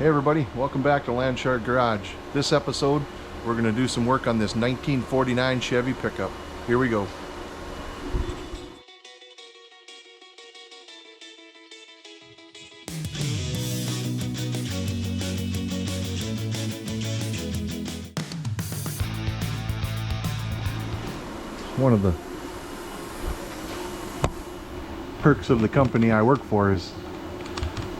Hey everybody, welcome back to Landshark Garage. This episode, we're going to do some work on this 1949 Chevy pickup. Here we go. One of the perks of the company I work for is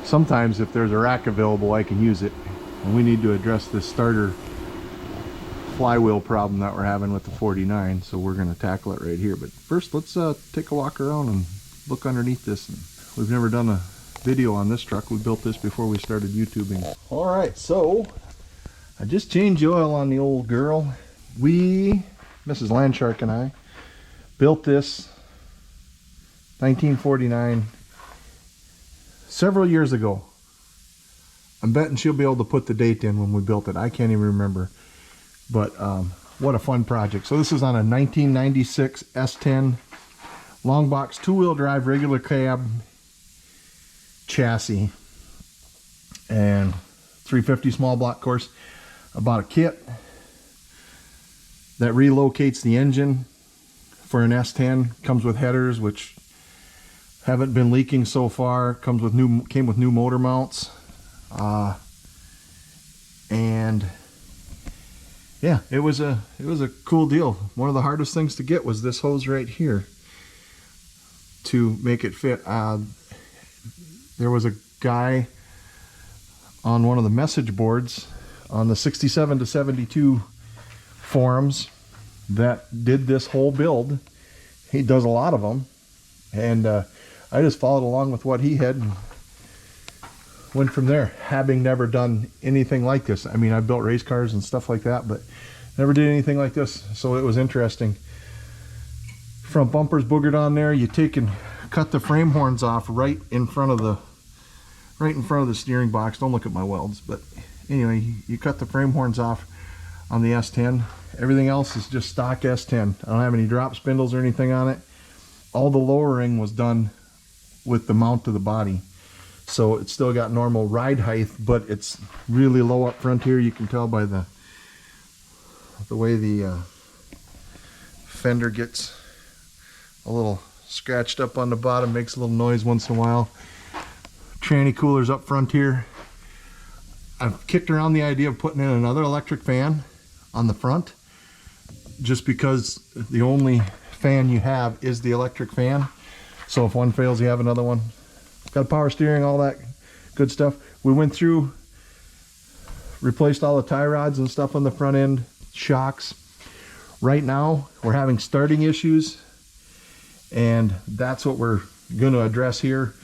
sometimes if there's a rack available, I can use it. And we need to address this starter flywheel problem that we're having with the 49, so we're going to tackle it right here. But first, let's take a walk around and look underneath this. And we've never done a video on this truck. We built this before we started YouTubing. All right, so I just changed the oil on the old girl. Mrs. Landshark and I, built this 1949 several years ago. I'm betting she'll be able to put the date in when we built it. I can't even remember. But what a fun project. So this is on a 1996 S10 long box, two-wheel drive, regular cab chassis, and 350 small block. Of course, I bought a kit that relocates the engine for an S10. Comes with headers, which haven't been leaking so far. Came with new motor mounts, and yeah, it was a cool deal. One of the hardest things to get was this hose right here to make it fit. There was a guy on one of the message boards on the 67 to 72 forums that did this whole build. He does a lot of them, and I just followed along with what he had and went from there, having never done anything like this. I mean, I've built race cars and stuff like that, but never did anything like this, so it was interesting. Front bumper's boogered on there. You take and cut the frame horns off right in front of the steering box. Don't look at my welds, but anyway, you cut the frame horns off on the S10. Everything else is just stock S10. I don't have any drop spindles or anything on it. All the lowering was done with the mount to the body, so it's still got normal ride height, but it's really low up front here. You can tell by the way the fender gets a little scratched up on the bottom, makes a little noise once in a while. Tranny coolers up front here. I've kicked around the idea of putting in another electric fan on the front, just because the only fan you have is the electric fan. So if one fails, you have another one. Got power steering, all that good stuff. We went through, replaced all the tie rods and stuff on the front end, shocks. Right now, we're having starting issues, and that's what we're going to address here.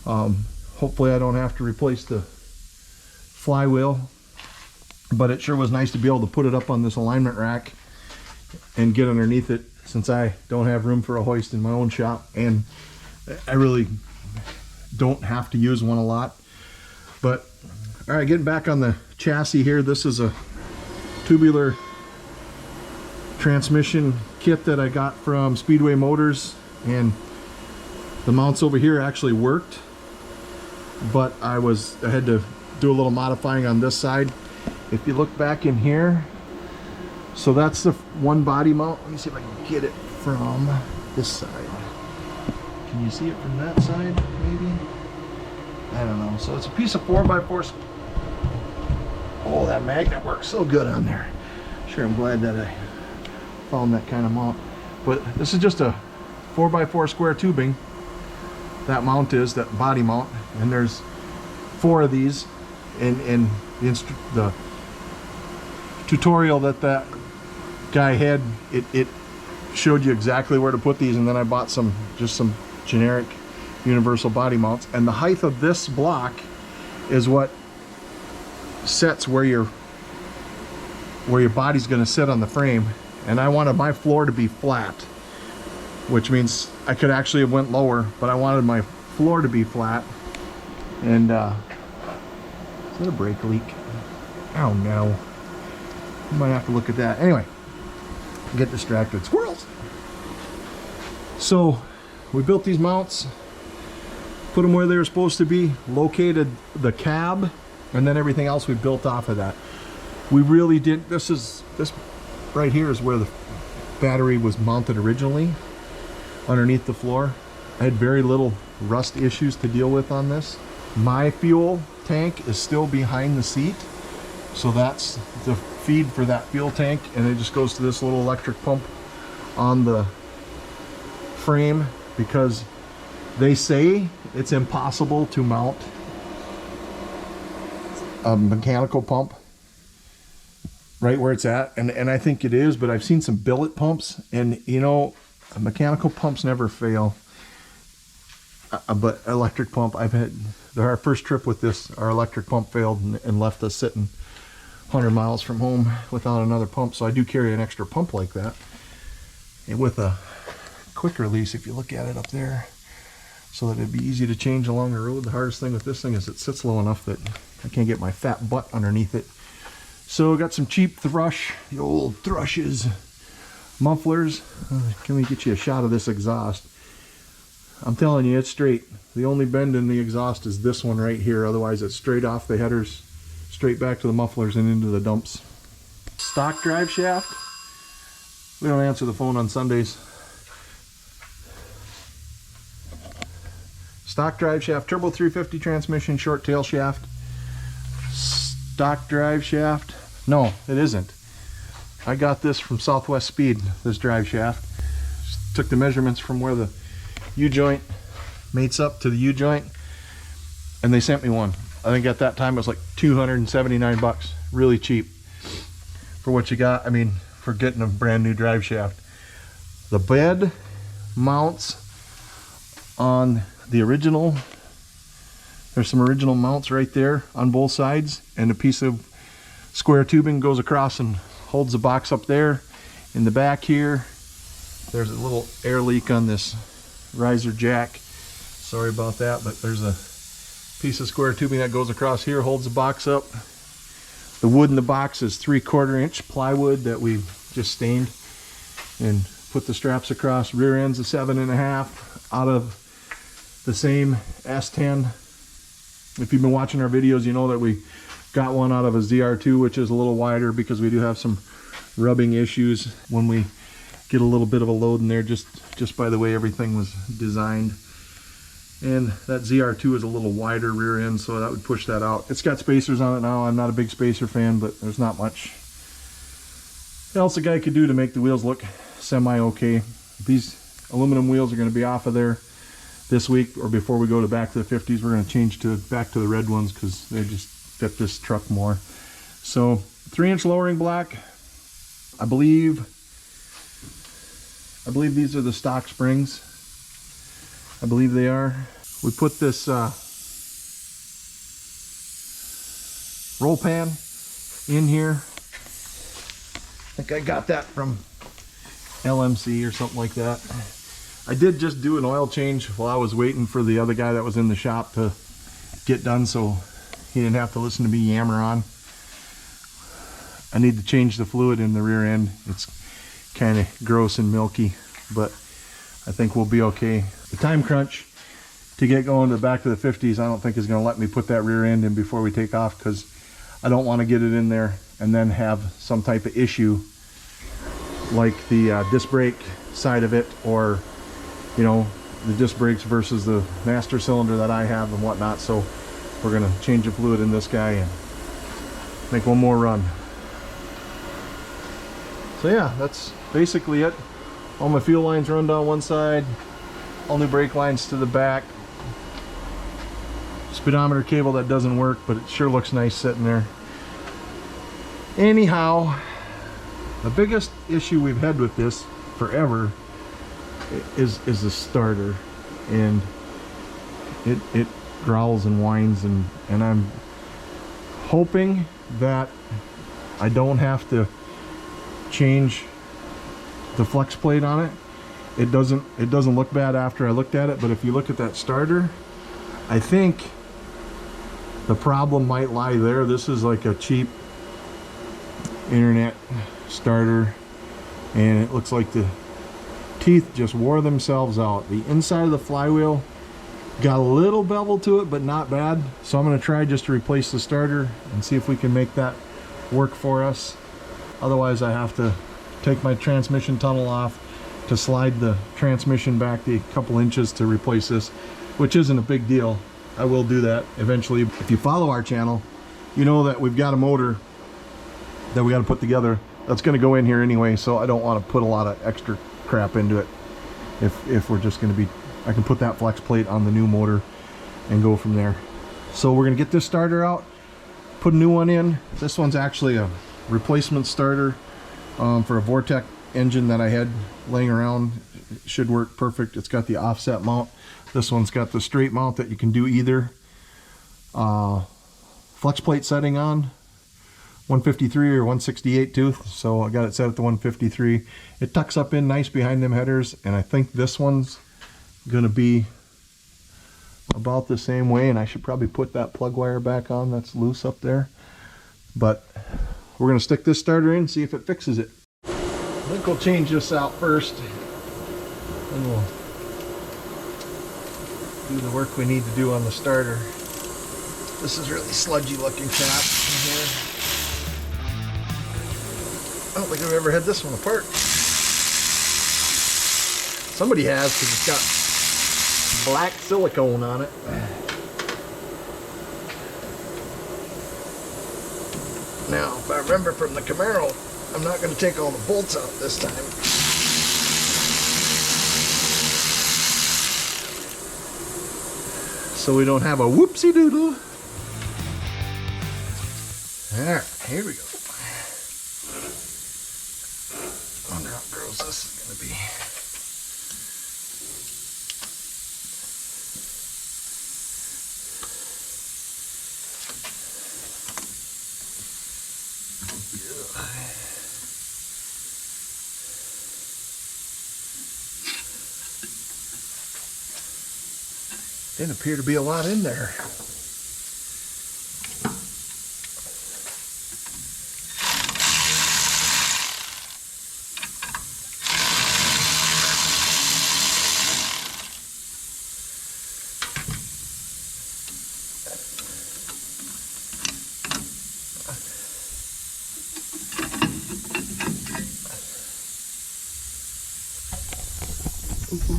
Hopefully I don't have to replace the flywheel, but it sure was nice to be able to put it up on this alignment rack and get underneath it, since I don't have room for a hoist in my own shop, and I really don't have to use one a lot. But all right, getting back on the chassis here, this is a tubular transmission kit that I got from Speedway Motors, and the mounts over here actually worked, but I had to do a little modifying on this side. If you look back in here, so that's the one body mount. Let me see if I can get it from this side. Can you see it from that side, maybe? I don't know. So it's a piece of 4x4. Oh, that magnet works so good on there. Sure, I'm glad that I found that kind of mount. But this is just a 4x4 square tubing. That mount is, that body mount. And there's 4 of these. In the tutorial that guy had, it showed you exactly where to put these, and then I bought just some generic universal body mounts. And the height of this block is what sets where your body's going to sit on the frame. And I wanted my floor to be flat, which means I could actually have went lower, but I wanted my floor to be flat. And is that a brake leak? Oh no, you might have to look at that. Anyway, get distracted. Squirrels. So we built these mounts, put them where they were supposed to be, located the cab And then everything else we built off of that. We really did, this right here is where the battery was mounted originally, underneath the floor. I had very little rust issues to deal with on this. My fuel tank is still behind the seat, so that's the feed for that fuel tank, and it just goes to this little electric pump on the frame, because they say it's impossible to mount a mechanical pump right where it's at, and I think it is, but I've seen some billet pumps, and you know, mechanical pumps never fail, but electric pump, our first trip with this, our electric pump failed and left us sitting 100 miles from home without another pump. So I do carry an extra pump like that, and with a quick release, if you look at it up there, so that it'd be easy to change along the road. The hardest thing with this thing is it sits low enough that I can't get my fat butt underneath it. So I got some cheap thrush, the old Thrushes mufflers. Can we get you a shot of this exhaust? I'm telling you, it's straight. The only bend in the exhaust is this one right here. Otherwise, it's straight off the headers, straight back to the mufflers and into the dumps. Stock drive shaft. We don't answer the phone on Sundays. Stock drive shaft, turbo 350 transmission, short tail shaft. Stock drive shaft. No, it isn't. I got this from Southwest Speed, this drive shaft. Just took the measurements from where the U-joint mates up to the U-joint, and they sent me one. I think at that time it was like 279 bucks. Really cheap for what you got. I mean, for getting a brand new drive shaft. The bed mounts on the original. There's some original mounts right there on both sides, and a piece of square tubing goes across and holds the box up there. In the back here, there's a little air leak on this riser jack. Sorry about that, but there's a piece of square tubing that goes across here, holds the box up. The wood in the box is 3/4 inch plywood that we just stained and put the straps across. Rear end's a 7.5 out of the same S10. If you've been watching our videos, you know that we got one out of a ZR2, which is a little wider because we do have some rubbing issues when we get a little bit of a load in there, just by the way everything was designed. And that ZR2 is a little wider rear end, so that would push that out. It's got spacers on it now. I'm not a big spacer fan, but there's not much else a guy could do to make the wheels look semi-okay. These aluminum wheels are going to be off of there this week, or before we go back to the 50s. We're going to change back to the red ones because they just fit this truck more. So 3-inch lowering block. I believe these are the stock springs. I believe they are. We put this roll pan in here. I think I got that from LMC or something like that. I did just do an oil change while I was waiting for the other guy that was in the shop to get done, so he didn't have to listen to me yammer on. I need to change the fluid in the rear end. It's kind of gross and milky, but I think we'll be okay. The time crunch to get going to back to the 50s, I don't think is going to let me put that rear end in before we take off, because I don't want to get it in there and then have some type of issue like the disc brake side of it, or you know, the disc brakes versus the master cylinder that I have and whatnot. So we're going to change the fluid in this guy and make one more run. So yeah, that's basically it. All my fuel lines run down one side, all new brake lines to the back. Speedometer cable that doesn't work, but it sure looks nice sitting there. Anyhow, the biggest issue we've had with this forever is the starter, and it growls and whines, and I'm hoping that I don't have to change the flex plate on it. It doesn't look bad after I looked at it, but if you look at that starter, I think the problem might lie there. This is like a cheap internet starter, and it looks like the teeth just wore themselves out. The inside of the flywheel Got a little bevel to it, but not bad. So I'm going to try just to replace the starter and see if we can make that work for us. Otherwise, I have to take my transmission tunnel off to slide the transmission back the couple inches to replace this, which isn't a big deal. I will do that eventually. If you follow our channel, you know that we've got a motor that we got to put together that's going to go in here anyway, so I don't want to put a lot of extra crap into it. If we're just going to be, I can put that flex plate on the new motor and go from there. So we're going to get this starter out, put a new one in. This one's actually a replacement starter for a Vortec engine that I had laying around. It should work perfect. It's got the offset mount. This one's got the straight mount that you can do either. Flex plate setting on 153 or 168 tooth, so I got it set at the 153. It tucks up in nice behind them headers, and I think this one's gonna be about the same way, and I should probably put that plug wire back on that's loose up there. But we're gonna stick this starter in, see if it fixes it. I think we'll change this out first, and we'll do the work we need to do on the starter. This is really sludgy looking crap in here. I don't think I've ever had this one apart. Somebody has, because it's got black silicone on it. Now, if I remember from the Camaro, I'm not going to take all the bolts out this time. So we don't have a whoopsie doodle. Alright, here we go. I wonder how gross this is going to be. Didn't appear to be a lot in there.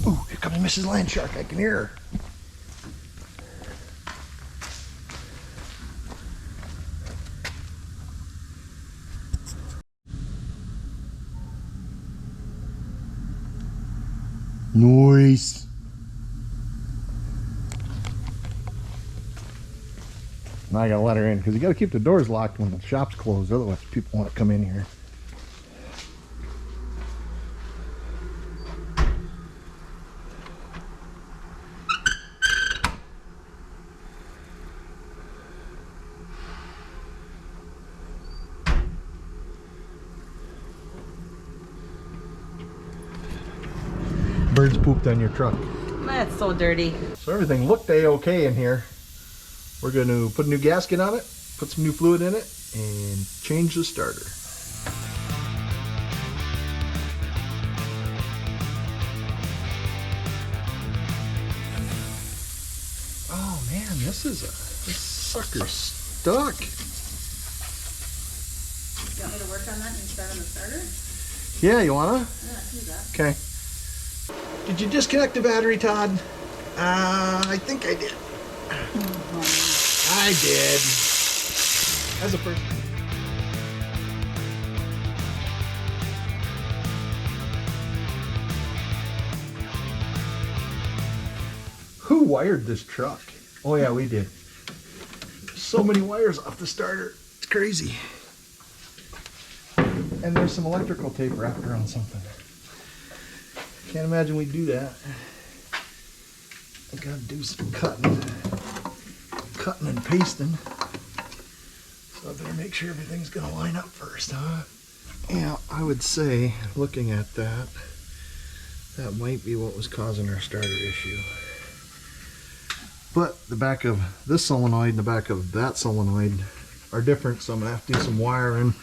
Ooh, here comes Mrs. Landshark. I can hear her. Noise. Now I gotta let her in because you gotta keep the doors locked when the shop's closed, otherwise people want to come in here. Birds pooped on your truck. That's so dirty. So everything looked a-okay in here. We're going to put a new gasket on it, put some new fluid in it, and change the starter. Oh man, this sucker's stuck. You want me to work on that and start on the starter? Yeah, you wanna? Yeah, do that. Okay. Did you disconnect the battery, Todd? I think I did. I did. As a first. Who wired this truck? Oh yeah, we did. So many wires off the starter. It's crazy. And there's some electrical tape wrapped around something. Can't imagine we do that. I gotta do some cutting and pasting. So I better make sure everything's gonna line up first, huh? Yeah, I would say, looking at that, that might be what was causing our starter issue. But the back of this solenoid and the back of that solenoid are different, so I'm gonna have to do some wiring.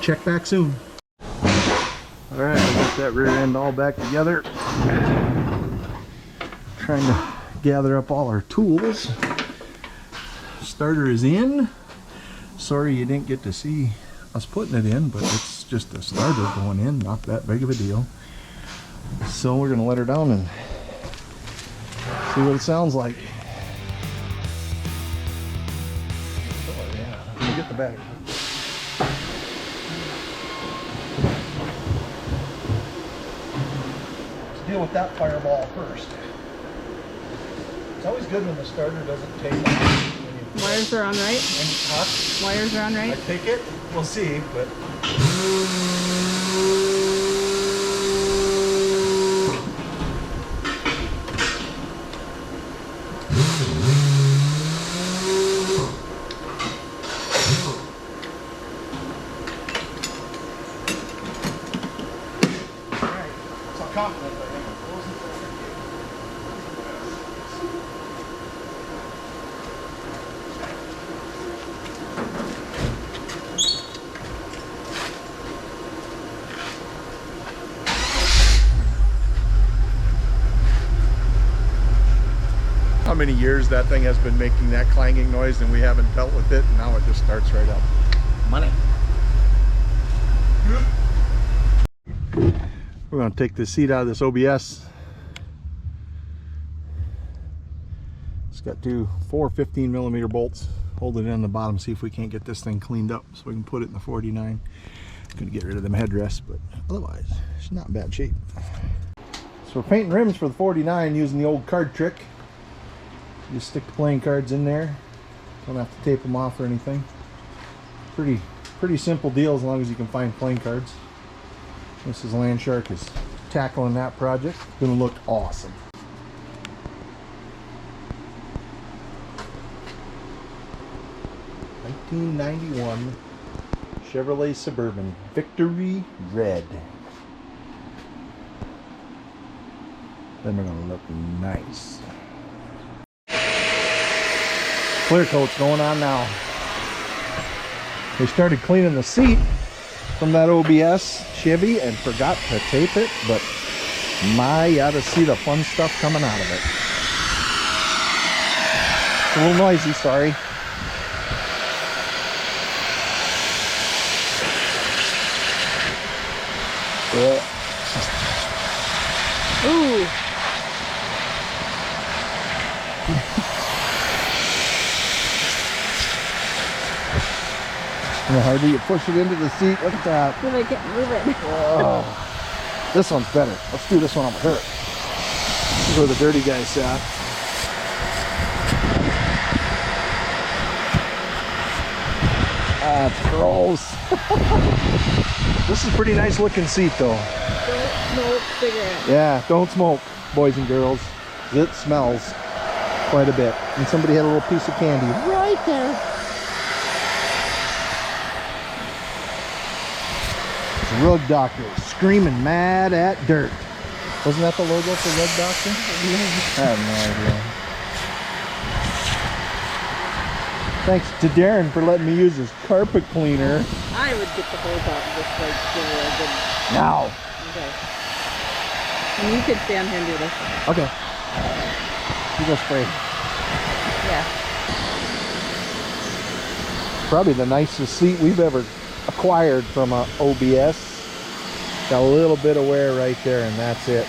Check back soon. Alright, I got that rear end all back together. trying to gather up all our tools. Starter is in. Sorry you didn't get to see us putting it in, but it's just a starter going in, not that big of a deal. So we're gonna let her down and see what it sounds like. Oh yeah, let me get the bag. Let's deal with that fireball first. It's always good when the starter doesn't take off. Wires are on right? Huh? Wires are on I right? think it. We'll see, but. Alright, so I'm confident that I can close it. How many years that thing has been making that clanging noise and we haven't dealt with it, and now it just starts right up. Money. We're going to take the seat out of this OBS. It's got four 15mm bolts. Hold it in on the bottom, see if we can't get this thing cleaned up so we can put it in the 49. Gonna get rid of them headrests, but otherwise it's not in bad shape. So we're painting rims for the 49 using the old card trick. You just stick the playing cards in there. Don't have to tape them off or anything. Pretty simple deal as long as you can find playing cards. Mrs. Landshark is tackling that project. It's gonna look awesome. '91 Chevrolet Suburban Victory Red. Then they're gonna look nice. Clear coat's going on now. They started cleaning the seat from that OBS Chevy and forgot to tape it, but my, you ought to see the fun stuff coming out of it. It's a little noisy, sorry. Ooh. The harder you push it into the seat, look at that. If I can't move it. Oh, this one's better. Let's do this one over here. This is where the dirty guy sat. That's gross. This is a pretty nice looking seat though. Don't smoke cigarettes. Yeah, don't smoke, boys and girls. It smells quite a bit. And somebody had a little piece of candy right there. Rug Doctor screaming mad at dirt. Wasn't that the logo for Rug Doctor? I have no idea. Thanks to Darren for letting me use his carpet cleaner. I would get the hose out and just like give it a good. Now. Okay. And you could stand here and do this. Okay. You go spray. Yeah. Probably the nicest seat we've ever acquired from a OBS. Got a little bit of wear right there and that's it.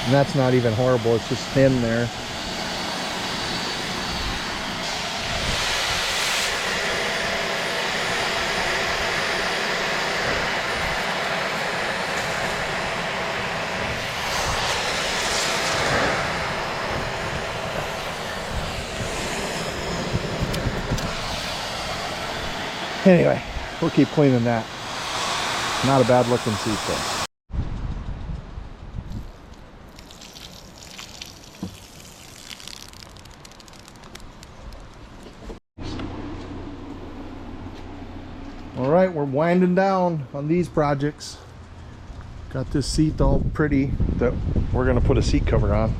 And that's not even horrible, it's just thin there. Anyway, we'll keep cleaning that. Not a bad looking seat though. All right, we're winding down on these projects. Got this seat all pretty that we're gonna put a seat cover on.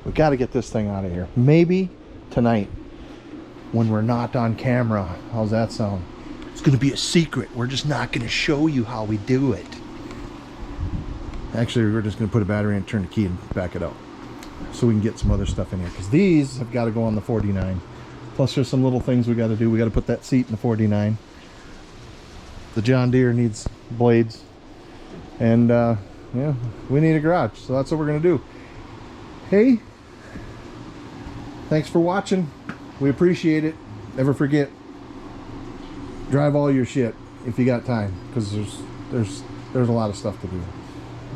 We got to get this thing out of here. Maybe tonight when we're not on camera. How's that sound? It's gonna be a secret. We're just not gonna show you how we do it. Actually, we're just going to put a battery in, turn the key, and back it out, so we can get some other stuff in here, because these have got to go on the 49. Plus there's some little things we got to do. We got to put that seat in the 49. The John Deere needs blades, and yeah, we need a garage, so that's what we're going to do. Hey, thanks for watching. We appreciate it. Never forget, drive all your shit if you got time, because there's a lot of stuff to do.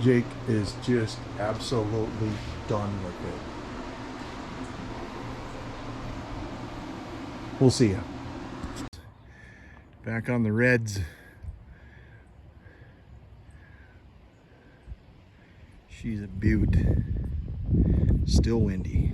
Jake is just absolutely done with it. We'll see you. Back on the Reds. She's a beaut. Still windy.